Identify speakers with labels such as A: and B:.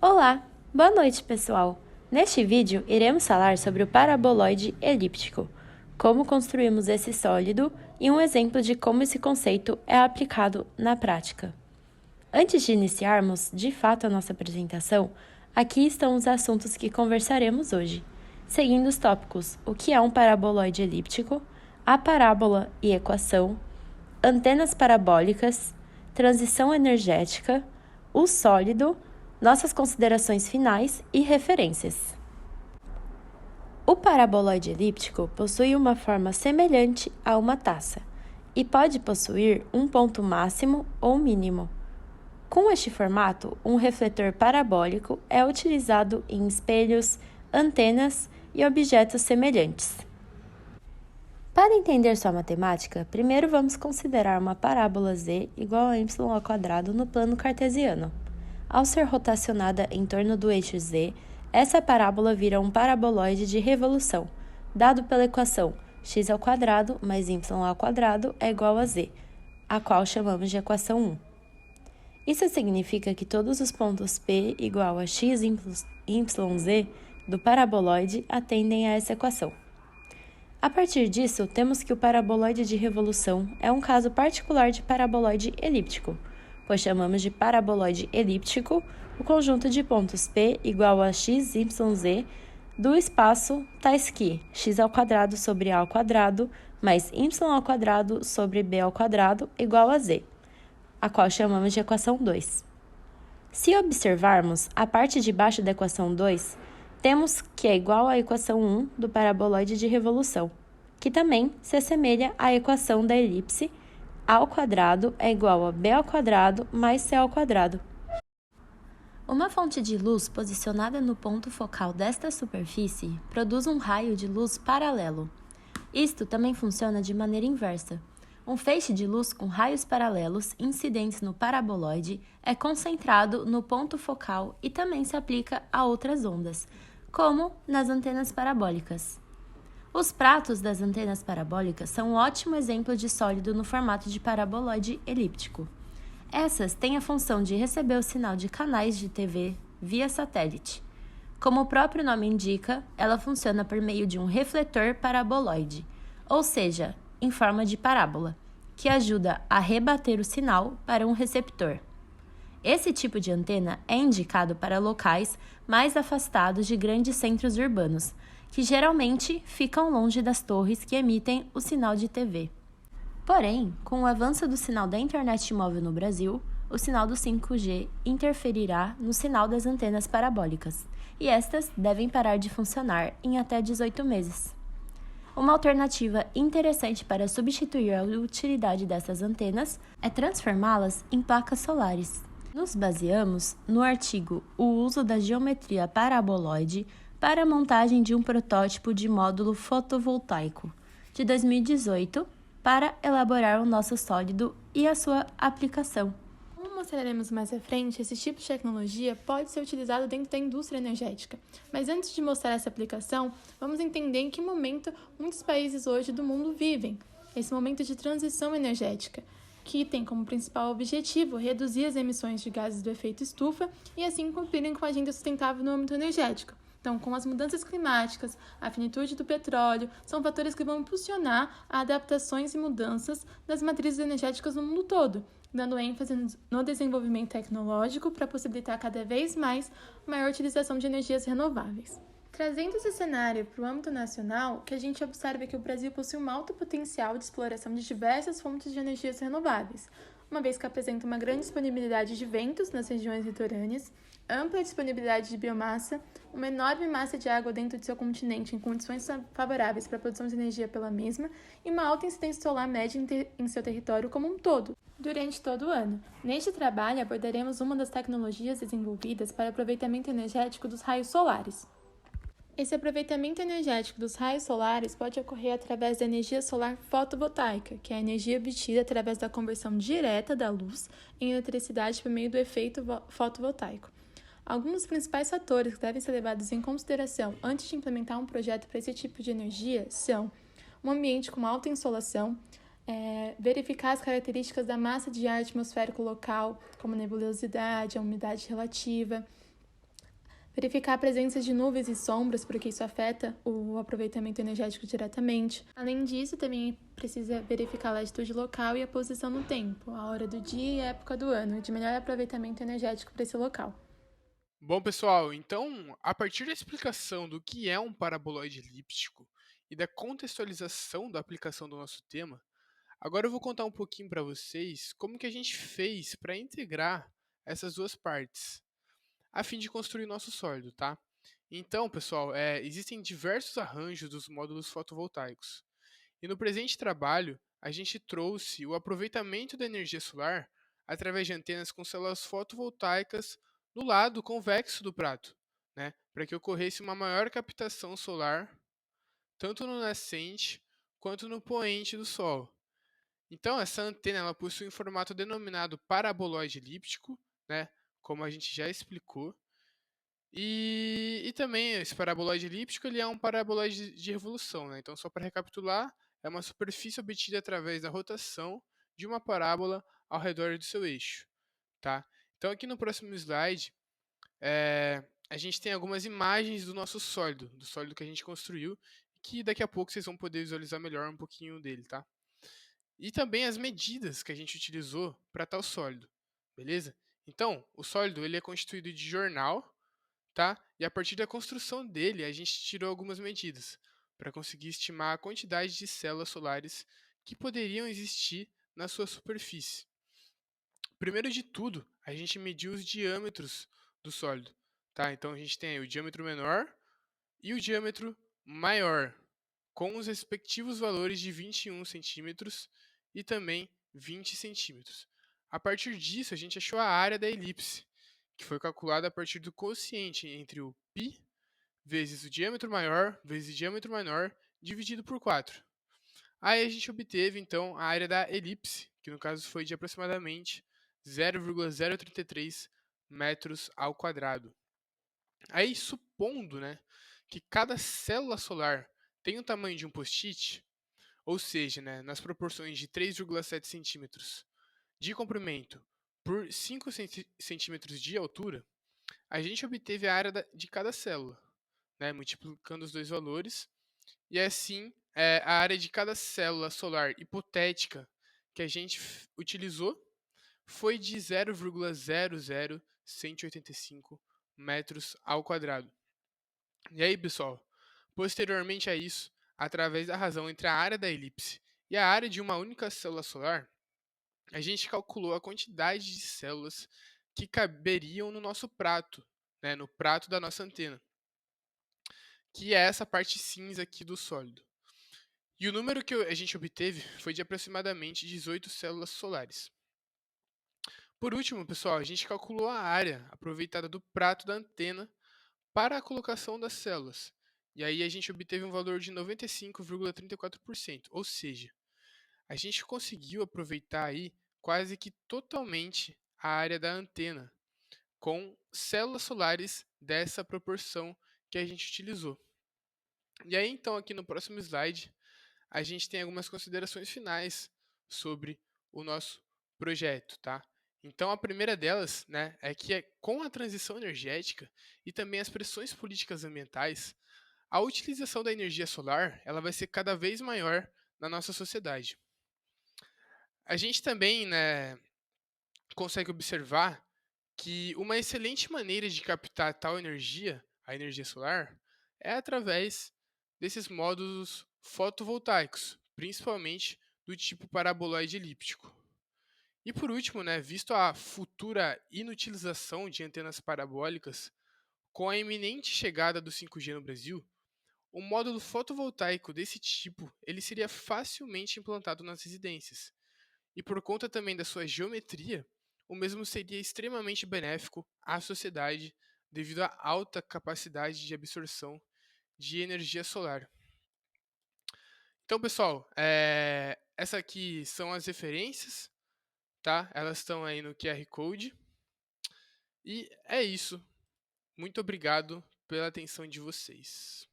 A: Olá, boa noite pessoal! Neste vídeo iremos falar sobre o paraboloide elíptico, como construímos esse sólido e um exemplo de como esse conceito é aplicado na prática. Antes de iniciarmos de fato a nossa apresentação, aqui estão os assuntos que conversaremos hoje, seguindo os tópicos: o que é um paraboloide elíptico, a parábola e equação, antenas parabólicas, transição energética, o sólido, nossas considerações finais e referências. O paraboloide elíptico possui uma forma semelhante a uma taça e pode possuir um ponto máximo ou mínimo. Com este formato, um refletor parabólico é utilizado em espelhos, antenas e objetos semelhantes. Para entender sua matemática, primeiro vamos considerar uma parábola z igual a y ao quadrado no plano cartesiano. Ao ser rotacionada em torno do eixo z, essa parábola vira um paraboloide de revolução, dado pela equação x² mais y² é igual a z, a qual chamamos de equação 1. Isso significa que todos os pontos P igual a x, yz do paraboloide atendem a essa equação. A partir disso, temos que o paraboloide de revolução é um caso particular de paraboloide elíptico, pois chamamos de paraboloide elíptico o conjunto de pontos P igual a x, yz do espaço tais que x² sobre a² mais y² sobre b² igual a z, a qual chamamos de equação 2. Se observarmos a parte de baixo da equação 2, temos que é igual à equação 1 do paraboloide de revolução, que também se assemelha à equação da elipse a² é igual a b² mais c². Uma fonte de luz posicionada no ponto focal desta superfície produz um raio de luz paralelo. Isto também funciona de maneira inversa. Um feixe de luz com raios paralelos incidentes no paraboloide é concentrado no ponto focal e também se aplica a outras ondas, como nas antenas parabólicas. Os pratos das antenas parabólicas são um ótimo exemplo de sólido no formato de paraboloide elíptico. Essas têm a função de receber o sinal de canais de TV via satélite. Como o próprio nome indica, ela funciona por meio de um refletor paraboloide, ou seja, em forma de parábola, que ajuda a rebater o sinal para um receptor. Esse tipo de antena é indicado para locais mais afastados de grandes centros urbanos, que geralmente ficam longe das torres que emitem o sinal de TV. Porém, com o avanço do sinal da internet móvel no Brasil, o sinal do 5G interferirá no sinal das antenas parabólicas, e estas devem parar de funcionar em até 18 meses. Uma alternativa interessante para substituir a utilidade dessas antenas é transformá-las em placas solares. Nos baseamos no artigo O uso da geometria paraboloide para a montagem de um protótipo de módulo fotovoltaico, de 2018, para elaborar o nosso sólido e a sua aplicação.
B: Como mostraremos mais à frente, esse tipo de tecnologia pode ser utilizado dentro da indústria energética. Mas antes de mostrar essa aplicação, vamos entender em que momento muitos países hoje do mundo vivem. Esse momento de transição energética, que tem como principal objetivo reduzir as emissões de gases do efeito estufa e assim cumprirem com a agenda sustentável no âmbito energético. Então, com as mudanças climáticas, a finitude do petróleo, são fatores que vão impulsionar a adaptações e mudanças das matrizes energéticas no mundo todo, dando ênfase no desenvolvimento tecnológico para possibilitar cada vez mais maior utilização de energias renováveis. Trazendo esse cenário para o âmbito nacional, que a gente observa que o Brasil possui um alto potencial de exploração de diversas fontes de energias renováveis, uma vez que apresenta uma grande disponibilidade de ventos nas regiões litorâneas, ampla disponibilidade de biomassa, uma enorme massa de água dentro de seu continente em condições favoráveis para a produção de energia pela mesma e uma alta incidência solar média em seu território como um todo, durante todo o ano. Neste trabalho, abordaremos uma das tecnologias desenvolvidas para aproveitamento energético dos raios solares. Esse aproveitamento energético dos raios solares pode ocorrer através da energia solar fotovoltaica, que é a energia obtida através da conversão direta da luz em eletricidade por meio do efeito fotovoltaico. Alguns dos principais fatores que devem ser levados em consideração antes de implementar um projeto para esse tipo de energia são um ambiente com alta insolação, verificar as características da massa de ar atmosférico local, como a nebulosidade, a umidade relativa, Verificar a presença de nuvens e sombras, porque isso afeta o aproveitamento energético diretamente. Além disso, também precisa verificar a latitude local e a posição no tempo, a hora do dia e a época do ano, de melhor aproveitamento energético para esse local.
C: Bom, pessoal, então, a partir da explicação do que é um paraboloide elíptico e da contextualização da aplicação do nosso tema, agora eu vou contar um pouquinho para vocês como que a gente fez para integrar essas duas partes, a fim de construir nosso sólido, tá? Então, pessoal, existem diversos arranjos dos módulos fotovoltaicos. E no presente trabalho, a gente trouxe o aproveitamento da energia solar através de antenas com células fotovoltaicas no lado convexo do prato, né, para que ocorresse uma maior captação solar, tanto no nascente quanto no poente do Sol. Então, essa antena ela possui um formato denominado paraboloide elíptico, né, como a gente já explicou, e também esse paraboloide elíptico ele é um paraboloide de revolução, né? Então, só para recapitular, é uma superfície obtida através da rotação de uma parábola ao redor do seu eixo, tá? Então, aqui no próximo slide, a gente tem algumas imagens do nosso sólido, do sólido que a gente construiu, que daqui a pouco vocês vão poder visualizar melhor um pouquinho dele, tá? E também as medidas que a gente utilizou para tal sólido, beleza? Então, o sólido ele é constituído de jornal, tá? E a partir da construção dele, a gente tirou algumas medidas para conseguir estimar a quantidade de células solares que poderiam existir na sua superfície. Primeiro de tudo, a gente mediu os diâmetros do sólido, tá? Então a gente tem aí o diâmetro menor e o diâmetro maior, com os respectivos valores de 21 centímetros e também 20 centímetros. A partir disso, a gente achou a área da elipse, que foi calculada a partir do quociente entre o π vezes o diâmetro maior vezes o diâmetro menor dividido por 4. Aí a gente obteve, então, a área da elipse, que no caso foi de aproximadamente 0,033 metros ao quadrado. Aí, supondo, né, que cada célula solar tem o tamanho de um post-it, ou seja, né, nas proporções de 3,7 centímetros de comprimento por 5 centímetros de altura, a gente obteve a área de cada célula, né, multiplicando os dois valores, e assim a área de cada célula solar hipotética que a gente utilizou foi de 0,00185 metros ao quadrado. E aí, pessoal, posteriormente a isso, através da razão entre a área da elipse e a área de uma única célula solar, a gente calculou a quantidade de células que caberiam no nosso prato, né, no prato da nossa antena, que é essa parte cinza aqui do sólido. E o número que a gente obteve foi de aproximadamente 18 células solares. Por último, pessoal, a gente calculou a área aproveitada do prato da antena para a colocação das células. E aí a gente obteve um valor de 95,34%, ou seja, a gente conseguiu aproveitar aí quase que totalmente a área da antena, com células solares dessa proporção que a gente utilizou. E aí então aqui no próximo slide, a gente tem algumas considerações finais sobre o nosso projeto, tá? Então a primeira delas, né, é que com a transição energética e também as pressões políticas ambientais, a utilização da energia solar, ela vai ser cada vez maior na nossa sociedade. A gente também, né, consegue observar que uma excelente maneira de captar tal energia, a energia solar, é através desses módulos fotovoltaicos, principalmente do tipo paraboloide elíptico. E por último, né, visto a futura inutilização de antenas parabólicas, com a iminente chegada do 5G no Brasil, um módulo fotovoltaico desse tipo ele seria facilmente implantado nas residências. E por conta também da sua geometria, o mesmo seria extremamente benéfico à sociedade devido à alta capacidade de absorção de energia solar. Então, pessoal, essa aqui são as referências, tá? Elas estão aí no QR Code. E é isso. Muito obrigado pela atenção de vocês.